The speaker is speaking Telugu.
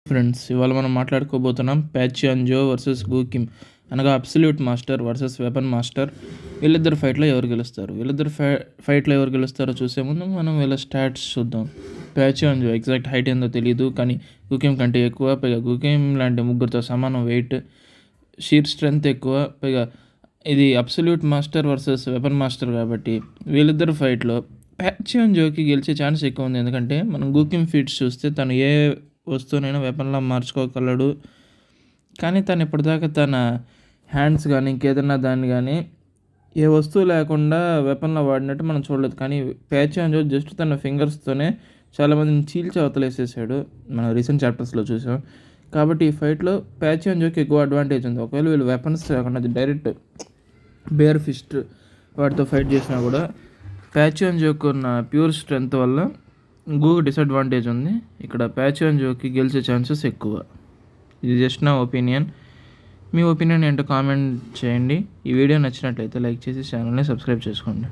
ఫ్రెండ్స్, ఇవాళ మనం మాట్లాడుకోబోతున్నాం ప్యాచియాన్జో వర్సెస్ గూకిమ్, అనగా absolute master versus weapon master. వీళ్ళిద్దరు ఫైట్లో ఎవరు గెలుస్తారు? ఫైట్లో ఎవరు గెలుస్తారో చూసే ముందు మనం వీళ్ళ స్టాట్స్ చూద్దాం. ప్యాచియాన్జో ఎగ్జాక్ట్ హైట్ ఏందో తెలియదు, కానీ గూకిమ్ కంటే ఎక్కువ, పైగా గూకిమ్ లాంటి ముగ్గురితో సమానం వెయిట్, షీర్ స్ట్రెంగ్త్ ఎక్కువ, పైగా ఇది absolute master versus weapon master కాబట్టి వీళ్ళిద్దరు ఫైట్లో ప్యాచియాన్జోకి గెలిచే ఛాన్స్ ఎక్కువ ఉంది. ఎందుకంటే మనం గూకిమ్ ఫీట్స్ చూస్తే తను ఏ వస్తువునైనా వెపన్లా మార్చుకోగలడు, కానీ తను ఇప్పటిదాకా తన హ్యాండ్స్ కానీ ఇంకేదన్నా దాన్ని కానీ ఏ వస్తువు లేకుండా వెపన్లా వాడినట్టు మనం చూడలేదు. కానీ ప్యాచియాన్జో జస్ట్ తన ఫింగర్స్తోనే చాలామందిని చీల్చి అవతలేసేసాడు, మనం రీసెంట్ చాప్టర్స్లో చూసాం. కాబట్టి ఈ ఫైట్లో ప్యాచియాన్జోకి ఎక్కువ అడ్వాంటేజ్ ఉంది. ఒకవేళ వీళ్ళు వెపన్స్ కాకుండా డైరెక్ట్ బేర్ ఫిస్ట్ వాటితో ఫైట్ చేసినా కూడా ప్యాచియాన్జోకి ఉన్న ప్యూర్ స్ట్రెంగ్త్ వల్ల గూకి డిసడ్వాంటేజ్ ఉంది. ఇక్కడ ప్యాచియాన్జోకి గెలిచే ఛాన్సెస్ ఎక్కువ. ఇది జస్ట్ నా ఒపీనియన్. మీ ఒపీనియన్ ఏంటో కామెంట్ చేయండి. ఈ వీడియో నచ్చినట్లయితే లైక్ చేసి ఛానల్ని సబ్స్క్రైబ్ చేసుకోండి.